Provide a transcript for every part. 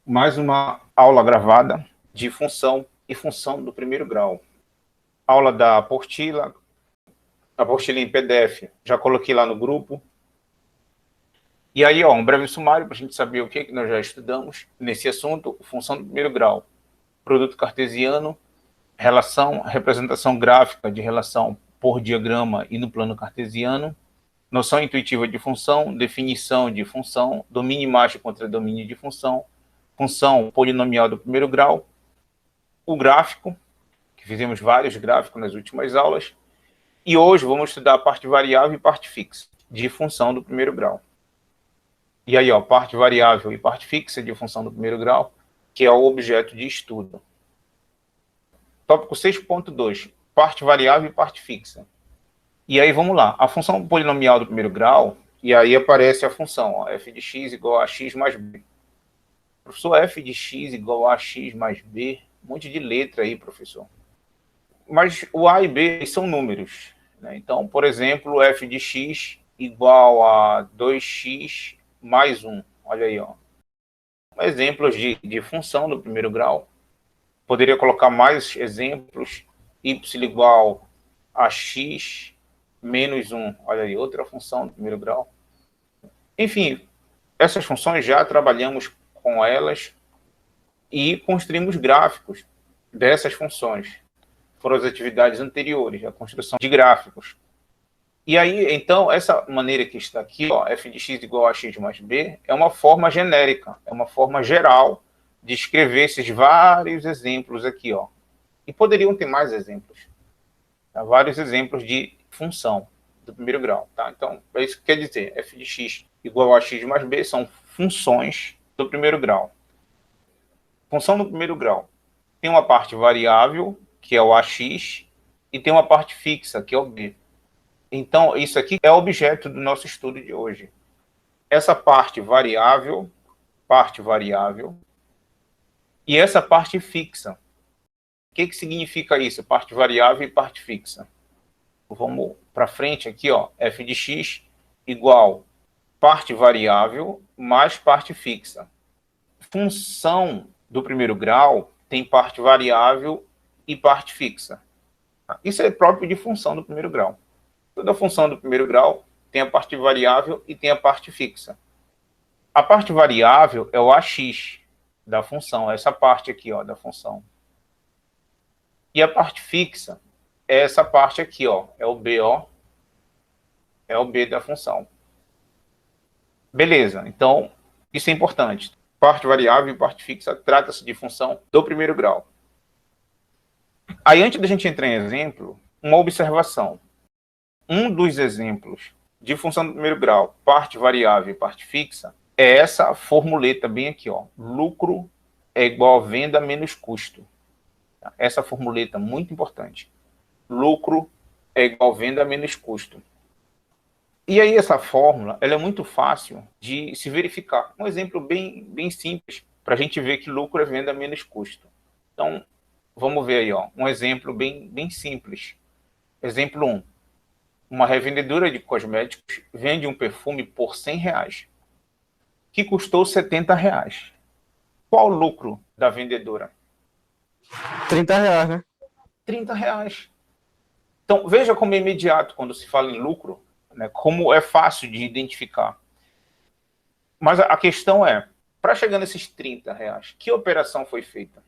mais uma aula gravada de função e função do primeiro grau. Aula da apostila, a apostila em PDF, já coloquei lá no grupo. E aí, um breve sumário para a gente saber o que nós já estudamos nesse assunto, função do primeiro grau. Produto cartesiano, relação, representação gráfica de relação por diagrama e no plano cartesiano, noção intuitiva de função, definição de função, domínio mágico contra domínio de função, função polinomial do primeiro grau, o gráfico, que fizemos vários gráficos nas últimas aulas, e hoje vamos estudar a parte variável e parte fixa de função do primeiro grau. E aí, parte variável e parte fixa de função do primeiro grau, que é o objeto de estudo. Tópico 6.2, parte variável e parte fixa. E aí, vamos lá. A função polinomial do primeiro grau, e aí aparece a função, f de x igual a x mais b. Professor, f de x igual a x mais b, um monte de letra aí, professor. Mas o a e b são números, né? Então, por exemplo, f de x igual a 2x mais 1. Olha aí, exemplos de função do primeiro grau. Poderia colocar mais exemplos, y igual a x menos 1. Olha aí, outra função do primeiro grau. Enfim, essas funções já trabalhamos com elas e construímos gráficos dessas funções. Foram as atividades anteriores, a construção de gráficos. E aí, então, essa maneira que está aqui, f de x igual a x mais b, é uma forma genérica, é uma forma geral de escrever esses vários exemplos aqui, E poderiam ter mais exemplos. Tá? Vários exemplos de função do primeiro grau, tá? Então, é isso que quer dizer, f de x igual a x mais b são funções do primeiro grau. Função do primeiro grau tem uma parte variável, que é o ax, e tem uma parte fixa, que é o b. Então, isso aqui é o objeto do nosso estudo de hoje. Essa parte variável, e essa parte fixa. O que significa isso? Parte variável e parte fixa. Vamos para frente aqui, f de x igual parte variável mais parte fixa. Função do primeiro grau tem parte variável e parte fixa. Isso é próprio de função do primeiro grau. Toda função do primeiro grau tem a parte variável e tem a parte fixa. A parte variável é o ax da função, essa parte aqui, da função. E a parte fixa é essa parte aqui, é o b, é o b da função. Beleza, então isso é importante. Parte variável e parte fixa trata-se de função do primeiro grau. Aí, antes da gente entrar em exemplo, uma observação. Um dos exemplos de função do primeiro grau, parte variável e parte fixa, é essa formuleta bem aqui, lucro é igual a venda menos custo. Essa formuleta muito importante. Lucro é igual a venda menos custo. E aí essa fórmula, ela é muito fácil de se verificar. Um exemplo bem simples para a gente ver que lucro é venda menos custo. Então, vamos ver aí, um exemplo bem simples. Exemplo 1. Uma revendedora de cosméticos vende um perfume por R$100, que custou R$70. Qual o lucro da vendedora? R$30, né? R$30. Então, veja como é imediato quando se fala em lucro, né, como é fácil de identificar. Mas a questão é, para chegar nesses R$30, que operação foi feita?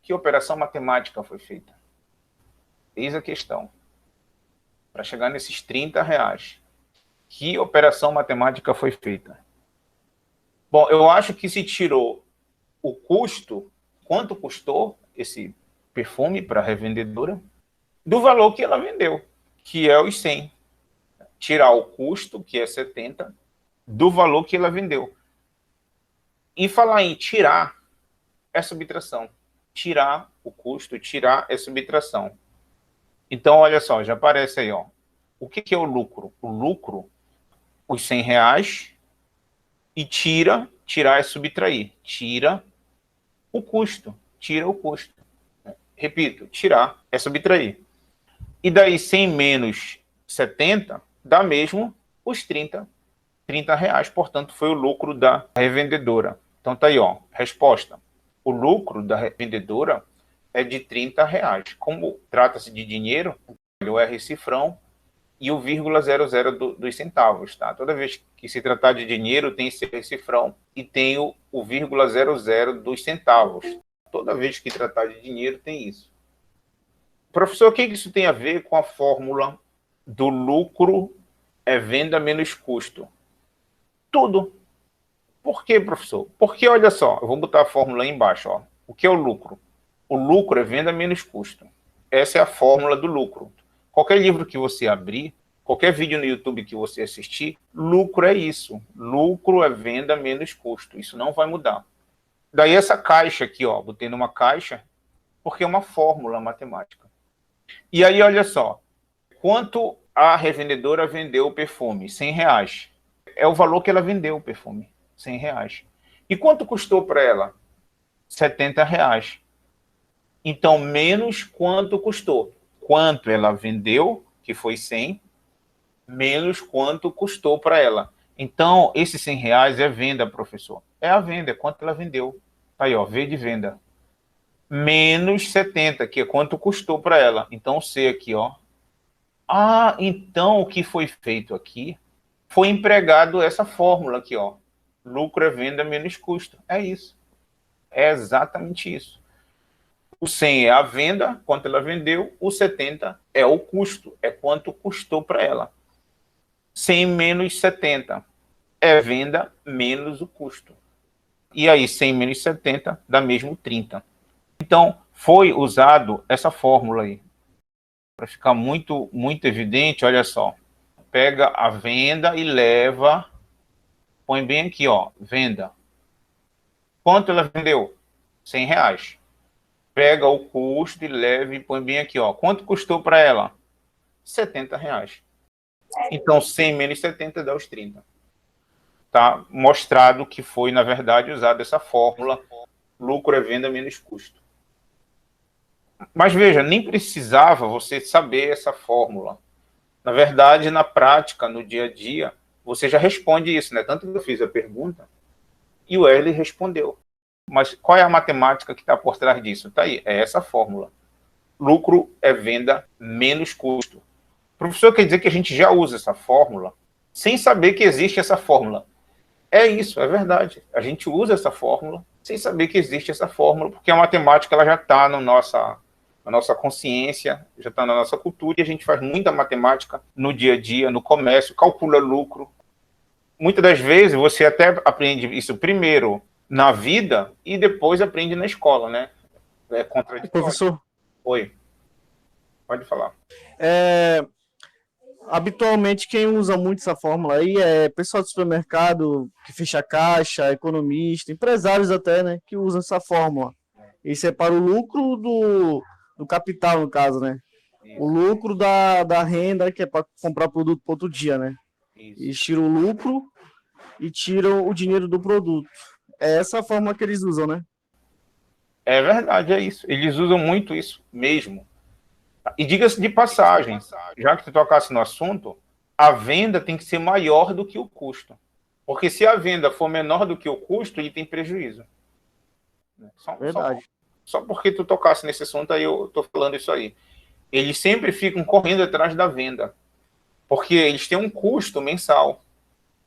Que operação matemática foi feita? Eis a questão. Para chegar nesses R$30, que operação matemática foi feita? Bom, eu acho que se tirou o custo, quanto custou esse perfume para a revendedora, do valor que ela vendeu, que é os 100. Tirar o custo, que é 70, do valor que ela vendeu. E falar em tirar é subtração. Tirar o custo, tirar é subtração. Então, olha só, já aparece aí, O que é o lucro? O lucro, os R$100, e tirar é subtrair. Tira o custo. Repito, tirar é subtrair. E daí 100 menos 70 dá mesmo os R$30. R$30, portanto, foi o lucro da revendedora. Então tá aí, ó, resposta. O lucro da vendedora é de R$30. Como trata-se de dinheiro, o R cifrão e o 0,00 dos centavos, tá? Toda vez que se tratar de dinheiro, tem esse cifrão e tem o 0,00 dos centavos. Toda vez que tratar de dinheiro, tem isso. Professor, o que isso tem a ver com a fórmula do lucro é venda menos custo? Tudo. Por quê, professor? Porque, olha só, eu vou botar a fórmula aí embaixo, ó. O que é o lucro? O lucro é venda menos custo. Essa é a fórmula do lucro. Qualquer livro que você abrir, qualquer vídeo no YouTube que você assistir, lucro é isso. Lucro é venda menos custo. Isso não vai mudar. Daí essa caixa aqui, ó, botei numa caixa, porque é uma fórmula matemática. E aí, olha só, quanto a revendedora vendeu o perfume? R$100. É o valor que ela vendeu o perfume, R$100. E quanto custou para ela? R$70. Então, menos quanto custou. Quanto ela vendeu, que foi 100, menos quanto custou para ela. Então, esses R$100 é venda, professor. É a venda, é quanto ela vendeu. Tá aí, ó, V de venda. Menos 70, que é quanto custou para ela. Então, C aqui, ó. Ah, então o que foi feito aqui foi empregado essa fórmula aqui, ó. Lucro é venda menos custo. É isso. É exatamente isso. O 100 é a venda, quanto ela vendeu. O 70 é o custo, é quanto custou para ela. 100 menos 70 é venda menos o custo. E aí, 100 menos 70 dá mesmo 30. Então, foi usado essa fórmula aí. Para ficar muito, muito evidente, olha só. Pega a venda e leva, põe bem aqui, ó, venda. Quanto ela vendeu? R$100. Pega o custo e leva e põe bem aqui, ó. Quanto custou para ela? R$70. Então, 100 menos 70 dá os 30. Tá mostrado que foi, na verdade, usada essa fórmula. Lucro é venda menos custo. Mas veja, nem precisava você saber essa fórmula. Na verdade, na prática, no dia a dia, você já responde isso, né? Tanto que eu fiz a pergunta e o Erle respondeu. Mas qual é a matemática que está por trás disso? Está aí, é essa fórmula. Lucro é venda menos custo. O professor quer dizer que a gente já usa essa fórmula sem saber que existe essa fórmula. É isso, é verdade. A gente usa essa fórmula sem saber que existe essa fórmula, porque a matemática ela já está na nossa consciência, já está na nossa cultura, e a gente faz muita matemática no dia a dia, no comércio, calcula lucro. Muitas das vezes você até aprende isso primeiro na vida e depois aprende na escola, né? É contraditório. Professor, Oi, pode falar. Habitualmente quem usa muito essa fórmula aí é pessoal do supermercado que fecha caixa, economista, empresários até, né, que usam essa fórmula. E separa o lucro do capital, no caso, né? Isso. O lucro da renda, que é para comprar produto para outro dia, né? Isso. E tira o lucro e tira o dinheiro do produto. É essa a fórmula que eles usam, né? É verdade, é isso. Eles usam muito isso mesmo. E diga-se de passagem, já que tu tocasse no assunto, a venda tem que ser maior do que o custo. Porque se a venda for menor do que o custo, ele tem prejuízo. Verdade. Só porque tu tocasse nesse assunto, aí eu tô falando isso aí. Eles sempre ficam correndo atrás da venda. Porque eles têm um custo mensal.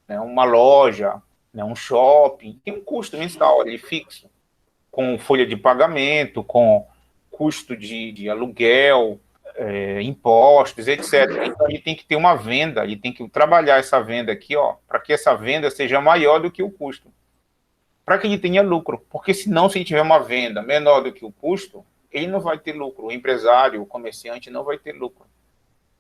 Né? Uma loja, né? Um shopping, tem um custo mensal ali fixo. Com folha de pagamento, com custo de aluguel, impostos, etc. Então, ele tem que ter uma venda, ele tem que trabalhar essa venda aqui, ó, para que essa venda seja maior do que o custo. Para que ele tenha lucro. Porque senão, se ele tiver uma venda menor do que o custo, ele não vai ter lucro. O empresário, o comerciante não vai ter lucro.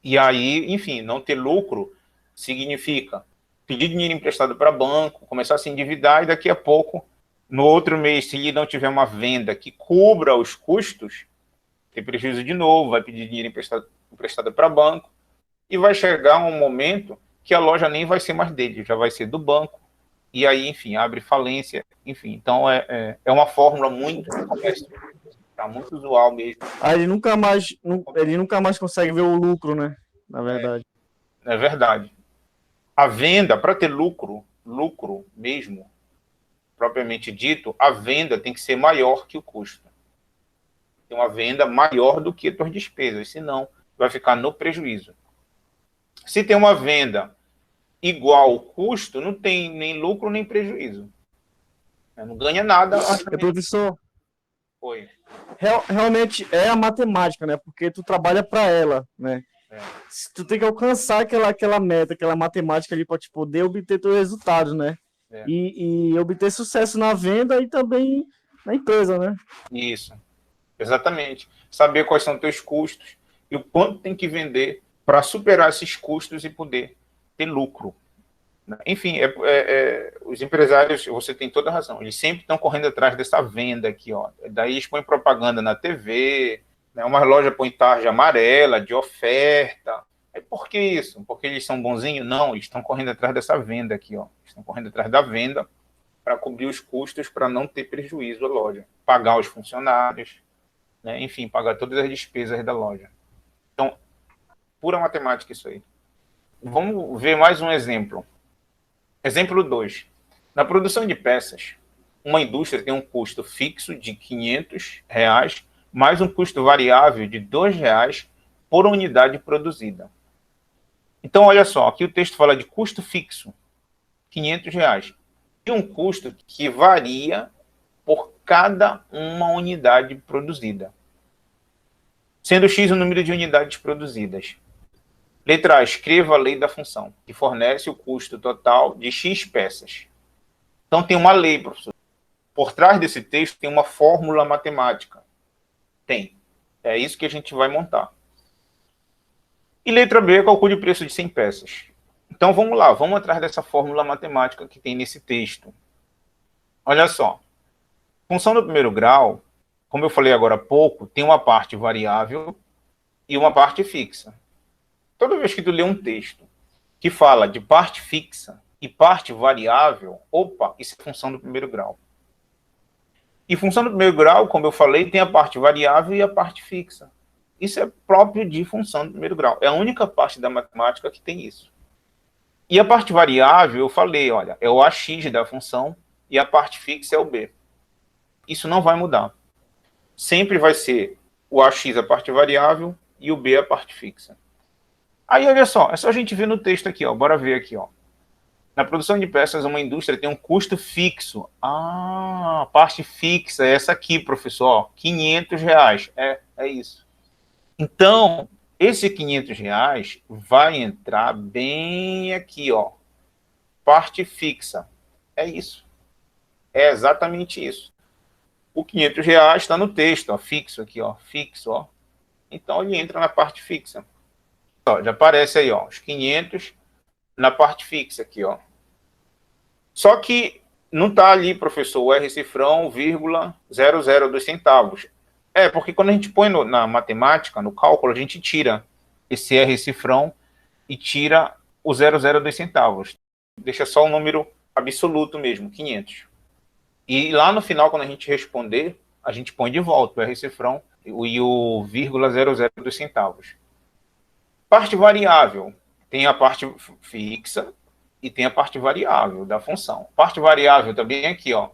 E aí, enfim, não ter lucro significa pedir dinheiro emprestado para banco, começar a se endividar e daqui a pouco, no outro mês, se ele não tiver uma venda que cubra os custos, tem prejuízo de novo, vai pedir dinheiro emprestado para banco e vai chegar um momento que a loja nem vai ser mais dele, já vai ser do banco. E aí, enfim, abre falência. Enfim, então é uma fórmula muito tá muito usual mesmo. Aí ele nunca mais consegue ver o lucro, né? Na verdade. É verdade. A venda, para ter lucro mesmo, propriamente dito, a venda tem que ser maior que o custo. Tem uma venda maior do que as tuas despesas, senão vai ficar no prejuízo. Se tem uma venda igual ao custo, não tem nem lucro nem prejuízo. Não ganha nada. Professor, Foi. realmente é a matemática, né? Porque tu trabalha para ela, né? Tu tem que alcançar aquela meta, aquela matemática ali para te poder obter teus resultados, né? E obter sucesso na venda e também na empresa, né? Isso, exatamente. Saber quais são teus custos e o quanto tem que vender para superar esses custos e poder ter lucro. Enfim, os empresários, você tem toda a razão, eles sempre estão correndo atrás dessa venda aqui, ó. Daí eles põem propaganda na TV, né, uma loja põe tarja amarela de oferta. Por que isso? Porque eles são bonzinhos? Não, eles estão correndo atrás dessa venda aqui, ó. Estão correndo atrás da venda para cobrir os custos, para não ter prejuízo à loja, pagar os funcionários, né, enfim, pagar todas as despesas da loja. Então, pura matemática isso aí. Vamos ver mais um exemplo. Exemplo 2. Na produção de peças, uma indústria tem um custo fixo de R$500, mais um custo variável de R$2 por unidade produzida. Então, olha só, aqui o texto fala de custo fixo, R$500, e um custo que varia por cada uma unidade produzida, sendo X o número de unidades produzidas. Letra A, escreva a lei da função, que fornece o custo total de X peças. Então, tem uma lei, professor. Por trás desse texto tem uma fórmula matemática. Tem. É isso que a gente vai montar. E letra B, calcule o preço de 100 peças. Então, vamos lá. Vamos atrás dessa fórmula matemática que tem nesse texto. Olha só. Função do primeiro grau, como eu falei agora há pouco, tem uma parte variável e uma parte fixa. Toda vez que tu lê um texto que fala de parte fixa e parte variável, opa, isso é função do primeiro grau. E função do primeiro grau, como eu falei, tem a parte variável e a parte fixa. Isso é próprio de função do primeiro grau. É a única parte da matemática que tem isso. E a parte variável, eu falei, olha, é o AX da função e a parte fixa é o B. Isso não vai mudar. Sempre vai ser o AX a parte variável e o B a parte fixa. Aí, olha só, é só a gente ver no texto aqui, ó. Bora ver aqui, ó. Na produção de peças, uma indústria tem um custo fixo. Ah, a parte fixa é essa aqui, professor, ó, R$500. É isso. Então, esse R$500 vai entrar bem aqui, ó. Parte fixa. É isso. É exatamente isso. O R$500 está no texto, ó, fixo aqui, ó, fixo, ó. Então, ele entra na parte fixa. Ó, já aparece aí, ó, os 500 na parte fixa aqui, ó. Só que não está ali, professor, o R cifrão, vírgula, 002 centavos. Porque quando a gente põe na matemática, no cálculo, a gente tira esse R cifrão e tira o 002 centavos. Deixa só o número absoluto mesmo, 500. E lá no final, quando a gente responder, a gente põe de volta o R cifrão e o vírgula 002 centavos. Parte variável, tem a parte fixa e tem a parte variável da função. Parte variável também aqui, ó.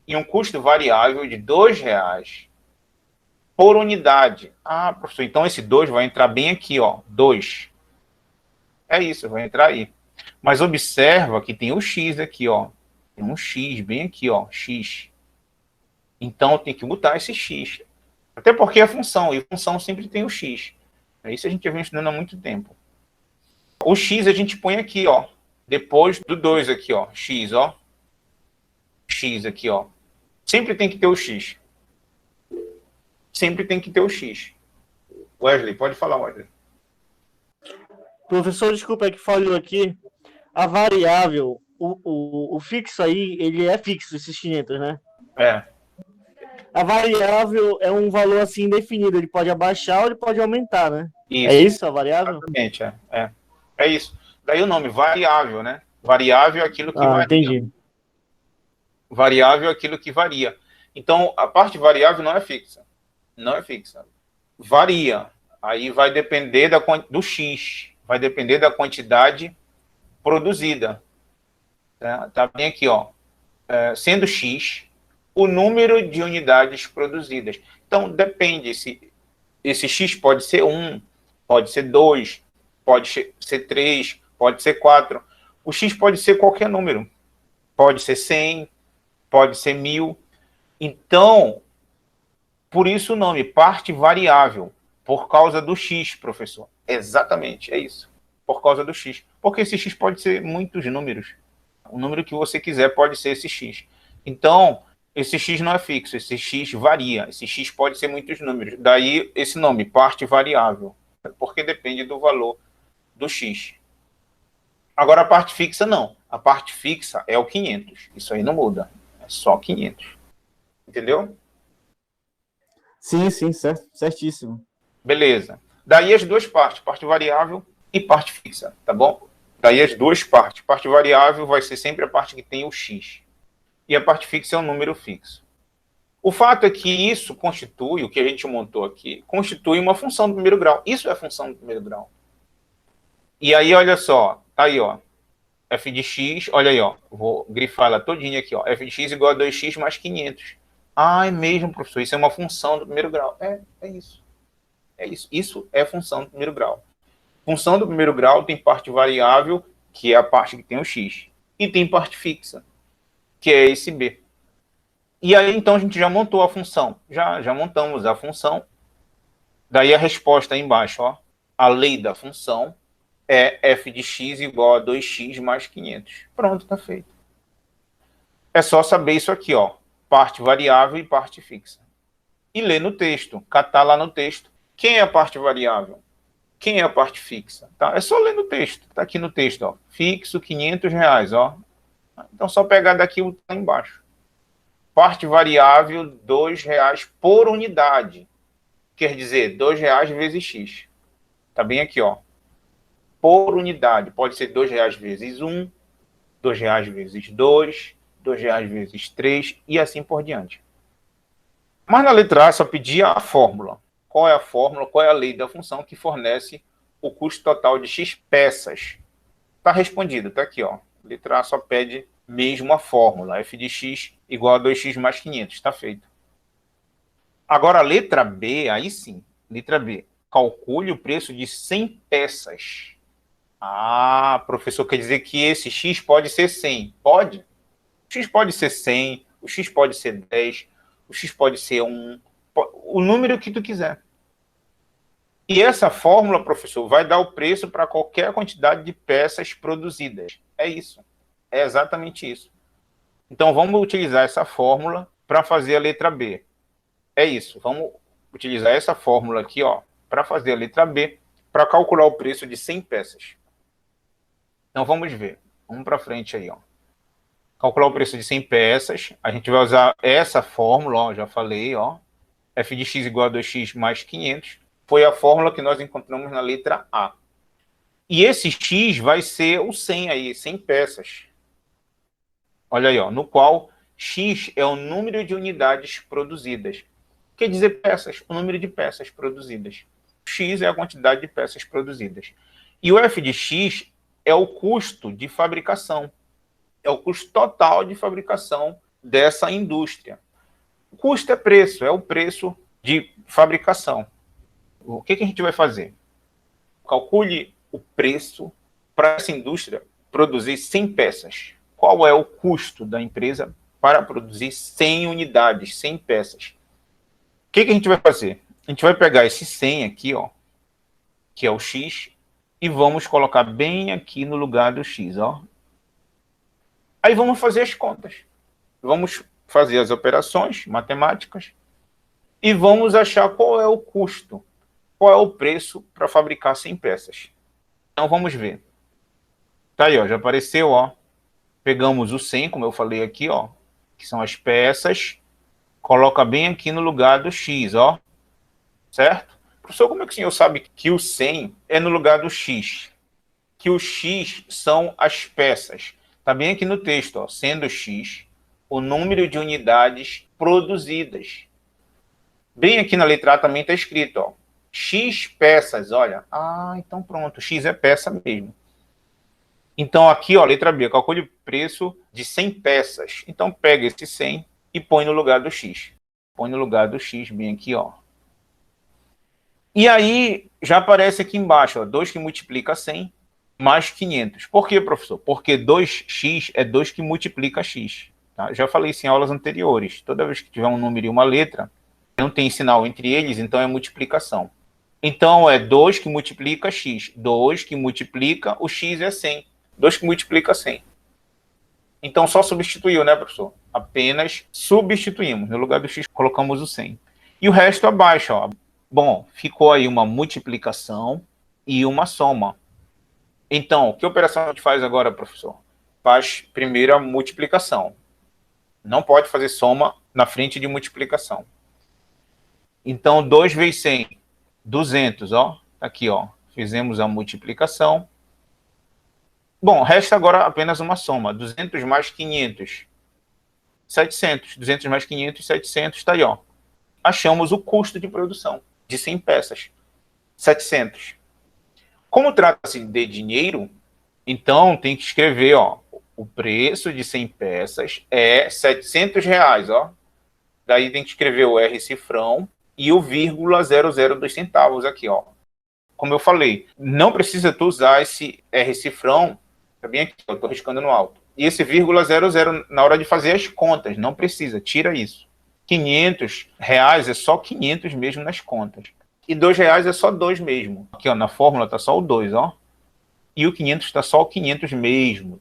E um custo variável de R$2 por unidade. Ah, professor, então esse 2 vai entrar bem aqui, ó. 2. É isso, vai entrar aí. Mas observa que tem o X aqui, ó. Tem um X bem aqui, ó. X. Então tem que botar esse X. Até porque é função, e função sempre tem o X. Isso a gente já vem estudando há muito tempo. O X a gente põe aqui, ó. Depois do 2 aqui, ó. X, ó. X aqui, ó. Sempre tem que ter o X. Sempre tem que ter o X. Wesley, pode falar, Wesley. Professor, desculpa, é que falhou aqui. A variável, o fixo aí, ele é fixo, esses 500, né? A variável é um valor assim indefinido, ele pode abaixar ou ele pode aumentar, né? Isso. É isso a variável? Exatamente, é isso. Daí o nome, variável, né? Variável é aquilo que varia. Entendi. Variável é aquilo que varia. Então, a parte variável não é fixa. Não é fixa. Varia. Aí vai depender do X. Vai depender da quantidade produzida. Tá bem aqui, ó. sendo X o número de unidades produzidas. Então, depende, esse X pode ser 1, pode ser 2, pode ser 3, pode ser 4. O X pode ser qualquer número. Pode ser 100, pode ser 1000. Então, por isso o nome, parte variável, por causa do X, professor. Exatamente, é isso. Por causa do X. Porque esse X pode ser muitos números. O número que você quiser pode ser esse X. Então, esse X não é fixo, esse X varia. Esse X pode ser muitos números. Daí esse nome, parte variável. Porque depende do valor do X. Agora a parte fixa não. A parte fixa é o 500. Isso aí não muda. É só 500. Entendeu? Sim, sim, certo, certíssimo. Beleza. Daí as duas partes, parte variável e parte fixa, tá bom? Daí as duas partes. Parte variável vai ser sempre a parte que tem o X. E a parte fixa é um número fixo. O fato é que isso constitui, o que a gente montou aqui, constitui uma função do primeiro grau. Isso é a função do primeiro grau. E aí, olha só, tá aí, ó. F de x, olha aí, ó. Vou grifar ela todinha aqui, ó. F de x igual a 2x mais 500. Ah, é mesmo, professor. Isso é uma função do primeiro grau. É isso. É isso. Isso é função do primeiro grau. Função do primeiro grau tem parte variável, que é a parte que tem o x. E tem parte fixa, que é esse b. E aí, então, a gente já montou a função. Já montamos a função. Daí a resposta aí embaixo, ó. A lei da função é f de x igual a 2x mais 500. Pronto, tá feito. É só saber isso aqui, ó. Parte variável e parte fixa. E ler no texto, catar lá no texto. Quem é a parte variável? Quem é a parte fixa? Tá? É só ler no texto. Tá aqui no texto, ó. Fixo, R$500, ó. Então, só pegar daqui o tá embaixo. Parte variável, R$2 por unidade. Quer dizer, R$2 vezes x. Tá bem aqui, ó. Por unidade. Pode ser R$2 vezes 1, R$2 vezes 2, R$2 vezes 3 e assim por diante. Mas na letra A só pedia a fórmula. Qual é a fórmula, qual é a lei da função que fornece o custo total de x peças? Está respondido, está aqui, ó. Letra A só pede mesmo a fórmula, f de x igual a 2x mais 500, está feito. Agora a letra B, aí sim, letra B, calcule o preço de 100 peças. Ah, professor, quer dizer que esse x pode ser 100? Pode. O x pode ser 100, o x pode ser 10, o x pode ser 1, o número que tu quiser. E essa fórmula, professor, vai dar o preço para qualquer quantidade de peças produzidas. É isso. É exatamente isso. Então, vamos utilizar essa fórmula para fazer a letra B. É isso. Vamos utilizar essa fórmula aqui, ó, para fazer a letra B, para calcular o preço de 100 peças. Então, vamos ver. Vamos para frente aí, ó. Calcular o preço de 100 peças. A gente vai usar essa fórmula, ó, já falei, ó. F de x igual a 2x mais 500. Foi a fórmula que nós encontramos na letra A. E esse x vai ser o 100 aí, 100 peças. Olha aí, ó, no qual x é o número de unidades produzidas. Quer dizer peças, o número de peças produzidas. X é a quantidade de peças produzidas. E o f de x é o custo de fabricação. É o custo total de fabricação dessa indústria. O custo é preço, é o preço de fabricação. O que a gente vai fazer? Calcule o preço para essa indústria produzir 100 peças. Qual é o custo da empresa para produzir 100 unidades, 100 peças? O que a gente vai fazer? A gente vai pegar esse 100 aqui, ó, que é o x, e vamos colocar bem aqui no lugar do x, ó. Aí vamos fazer as contas. Vamos fazer as operações matemáticas e vamos achar qual é o custo, qual é o preço para fabricar 100 peças. Então vamos ver. Tá aí, ó, já apareceu, ó. Pegamos o 100, como eu falei aqui, ó, que são as peças, coloca bem aqui no lugar do x, ó. Certo? Professor, como é que o senhor sabe que o 100 é no lugar do x? Que o x são as peças. Tá bem aqui no texto, ó, sendo x o número de unidades produzidas. Bem aqui na letra A também está escrito, ó, x peças, olha. Ah, então pronto, x é peça mesmo. Então, aqui, ó, letra B, calcule o preço de 100 peças. Então, pega esse 100 e põe no lugar do X. Põe no lugar do X, bem aqui, ó. E aí, já aparece aqui embaixo, ó, 2 que multiplica 100 mais 500. Por quê, professor? Porque 2x é 2 que multiplica x. Tá? Já falei isso em aulas anteriores. Toda vez que tiver um número e uma letra, não tem sinal entre eles, então é multiplicação. Então, é 2 que multiplica x. 2 que multiplica, o x é 100. 2 que multiplica 100. Então, só substituiu, né, professor? Apenas substituímos. No lugar do x, colocamos o 100. E o resto abaixo, ó. Bom, ficou aí uma multiplicação e uma soma. Então, que operação a gente faz agora, professor? Faz primeiro a multiplicação. Não pode fazer soma na frente de multiplicação. Então, 2 vezes 100, 200, ó. Aqui, ó. Fizemos a multiplicação. Bom, resta agora apenas uma soma. 200 mais 500, 700. 200 mais 500, 700, está aí, ó. Achamos o custo de produção de 100 peças. 700. Como trata-se de dinheiro, então tem que escrever, ó, o preço de 100 peças é R$700, ó. Daí tem que escrever o R cifrão e o 0,002 centavos aqui, ó. Como eu falei, não precisa tu usar esse R cifrão, tá bem aqui, eu tô riscando no alto. E esse 0,00 na hora de fazer as contas, não precisa, tira isso. R$500 é só 500 mesmo nas contas. E R$2 é só 2 mesmo. Aqui, ó, na fórmula tá só o 2, ó. E o 500 está só o 500 mesmo.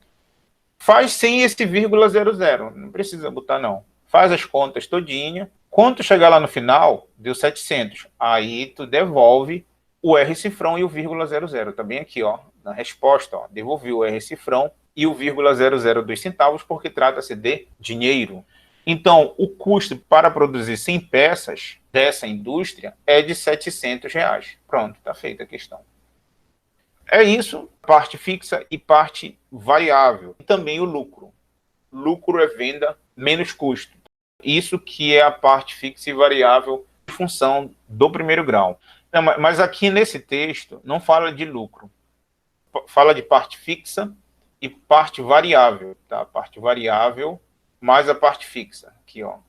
Faz sem esse 0,00, não precisa botar não. Faz as contas todinha. Quando chegar lá no final, deu 700. Aí tu devolve o R cifrão e o 0,00. Tá bem aqui, ó, na resposta, ó. Devolvi o R cifrão e o 0,002 centavos porque trata-se de dinheiro. Então, o custo para produzir 100 peças dessa indústria é de R$700. Pronto, tá feita a questão. É isso, parte fixa e parte variável. E também o lucro. Lucro é venda menos custo. Isso que é a parte fixa e variável em função do primeiro grau. Não, mas aqui nesse texto não fala de lucro. Fala de parte fixa e parte variável. Tá? Parte variável mais a parte fixa. Aqui, ó.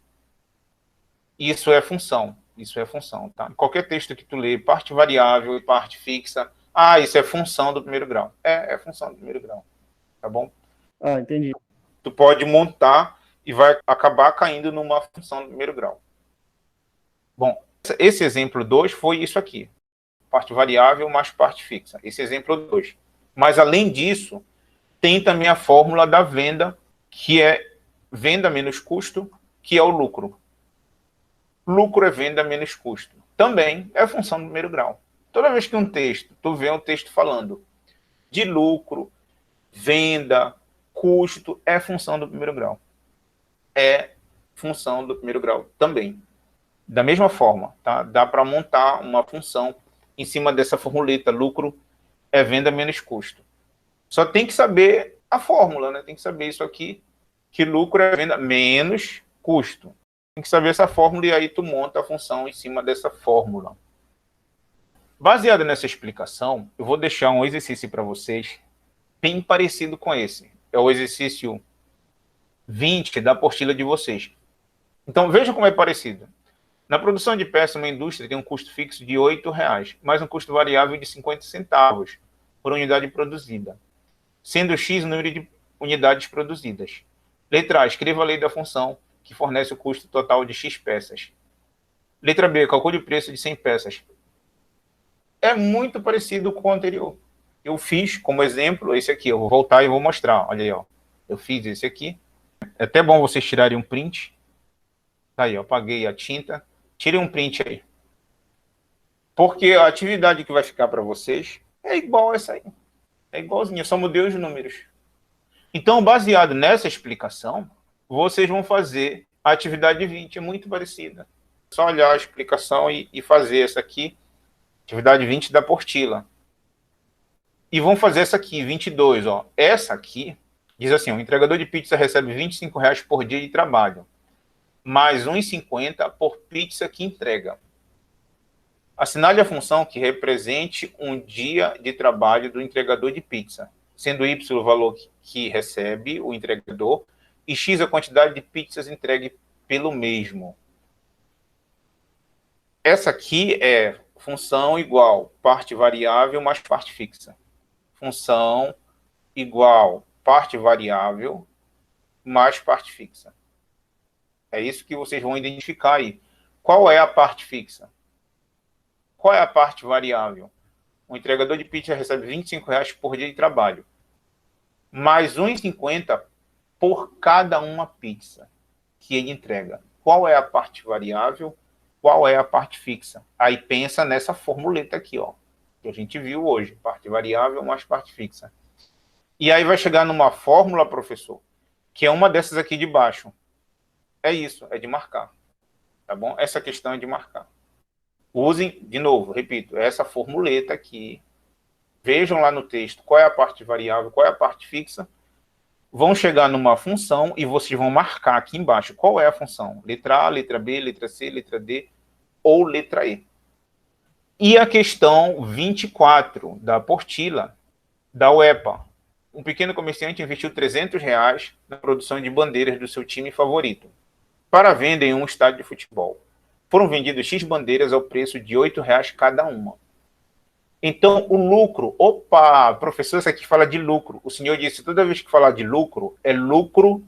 Isso é função. Isso é função. Tá? Qualquer texto que tu lê, parte variável e parte fixa, isso é função do primeiro grau. É função do primeiro grau. Tá bom? Ah, entendi. Tu pode montar e vai acabar caindo numa função do primeiro grau. Bom, esse exemplo 2 foi isso aqui. Parte variável mais parte fixa. Esse exemplo 2. Mas, além disso, tem também a fórmula da venda, que é venda menos custo, que é o lucro. Lucro é venda menos custo. Também é função do primeiro grau. Toda vez que tu vê um texto falando de lucro, venda, custo, é função do primeiro grau. É função do primeiro grau também. Da mesma forma, tá? Dá para montar uma função em cima dessa formuleta. Lucro é venda menos custo. Só tem que saber a fórmula, né? Tem que saber isso aqui, que lucro é venda menos custo. Tem que saber essa fórmula e aí tu monta a função em cima dessa fórmula. Baseado nessa explicação, eu vou deixar um exercício para vocês bem parecido com esse. É o exercício 20 da apostila de vocês. Então, veja como é parecido. Na produção de peça, uma indústria tem um custo fixo de R$8, mais um custo variável de 50 centavos por unidade produzida, sendo X o número de unidades produzidas. Letra A, escreva a lei da função que fornece o custo total de X peças. Letra B, calcule o preço de 100 peças. É muito parecido com o anterior. Eu fiz como exemplo esse aqui. Eu vou voltar e vou mostrar. Olha aí, ó. Eu fiz esse aqui. É até bom vocês tirarem um print. Tá aí, eu apaguei a tinta. Tirem um print aí. Porque a atividade que vai ficar para vocês é igual a essa aí. É igualzinha, só mudei os números. Então, baseado nessa explicação, vocês vão fazer a atividade 20. É muito parecida. É só olhar a explicação e fazer essa aqui. Atividade 20 da apostila. E vão fazer essa aqui, 22. Ó. Essa aqui diz assim, o entregador de pizza recebe R$25 por dia de trabalho, mais R$1,50 por pizza que entrega. Assinale a função que represente um dia de trabalho do entregador de pizza. sendo Y o valor que recebe o entregador e X a quantidade de pizzas entregue pelo mesmo. Essa aqui é função igual parte variável mais parte fixa. Função igual parte variável mais parte fixa. É isso que vocês vão identificar aí. Qual é a parte fixa? Qual é a parte variável? O entregador de pizza recebe R$25 por dia de trabalho, mais R$1,50 por cada uma pizza que ele entrega. Qual é a parte variável? Qual é a parte fixa? Aí pensa nessa formuleta aqui, ó, que a gente viu hoje, parte variável mais parte fixa. E aí vai chegar numa fórmula, professor, que é uma dessas aqui de baixo. É isso, é de marcar. Tá bom? Essa questão é de marcar. Usem, de novo, repito, essa formuleta aqui. Vejam lá no texto qual é a parte variável, qual é a parte fixa. Vão chegar numa função e vocês vão marcar aqui embaixo qual é a função. Letra A, letra B, letra C, letra D ou letra E. E a questão 24 da apostila da UEPA. Um pequeno comerciante investiu R$300 na produção de bandeiras do seu time favorito para venda em um estádio de futebol. Foram vendidas X bandeiras ao preço de R$8 cada uma. Então, o lucro... Opa, professor, isso aqui fala de lucro. O senhor disse, toda vez que falar de lucro, é lucro,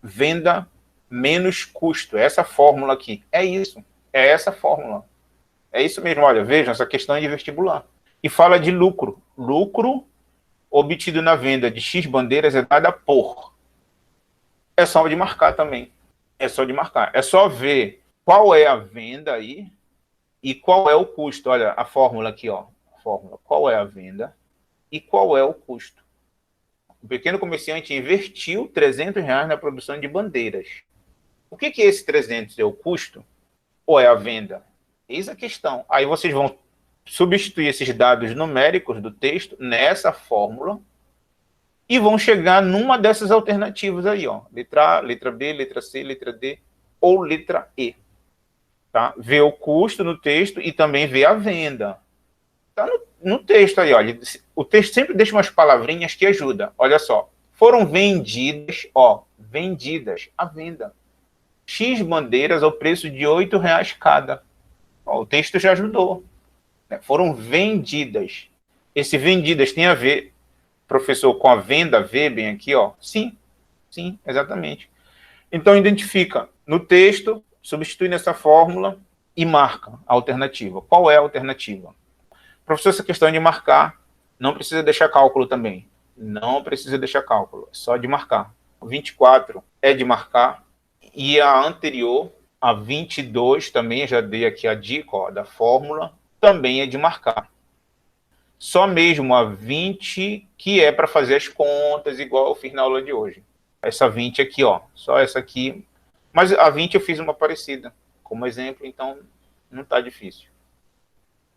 venda, menos custo. É essa fórmula aqui. É isso. É essa fórmula. É isso mesmo. Olha, vejam, essa questão é de vestibular. E fala de lucro. Lucro obtido na venda de X bandeiras é dada por. É só de marcar também. É só de marcar. É só ver qual é a venda aí e qual é o custo. Olha, a fórmula aqui, ó. Fórmula. Qual é a venda e qual é o custo. O pequeno comerciante investiu R$300 na produção de bandeiras. O que é esse 300? É o custo ou é a venda? Eis a questão. Aí vocês vão substituir esses dados numéricos do texto nessa fórmula e vão chegar numa dessas alternativas aí, ó. Letra A, letra B, letra C, letra D ou letra E. Tá? Ver o custo no texto e também ver a venda. Tá no texto aí, olha. O texto sempre deixa umas palavrinhas que ajudam. Olha só. Foram vendidas, ó, vendidas à venda. X bandeiras ao preço de R$8 cada. Ó, o texto já ajudou. Né? Foram vendidas. Esse vendidas tem a ver, professor, com a venda, vê bem aqui, ó. Sim, sim, exatamente. Então, identifica no texto, substitui nessa fórmula e marca a alternativa. Qual é a alternativa? Professor, essa questão de marcar, não precisa deixar cálculo também. Não precisa deixar cálculo, é só de marcar. O 24 é de marcar. E a anterior, a 22, também já dei aqui a dica, ó, da fórmula, também é de marcar. Só mesmo a 20, que é para fazer as contas, igual eu fiz na aula de hoje. Essa 20 aqui, ó, só essa aqui. Mas a 20 eu fiz uma parecida, como exemplo, então não está difícil.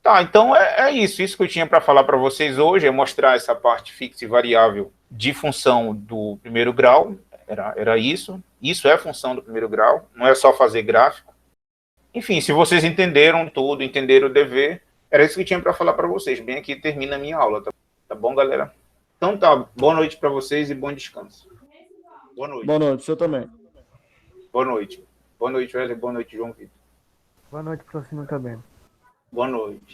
Tá, então é isso. Isso que eu tinha para falar para vocês hoje, é mostrar essa parte fixa e variável de função do primeiro grau. Era isso. Isso é função do primeiro grau, não é só fazer gráfico. Enfim, se vocês entenderam tudo, entenderam o dever, era isso que eu tinha para falar para vocês. Bem aqui termina a minha aula, tá bom, galera? Então tá, boa noite para vocês e bom descanso. Boa noite. Boa noite, o senhor também. Boa noite. Boa noite, Wesley. Boa noite, João Vitor. Boa noite, professor Silvio também. Boa noite.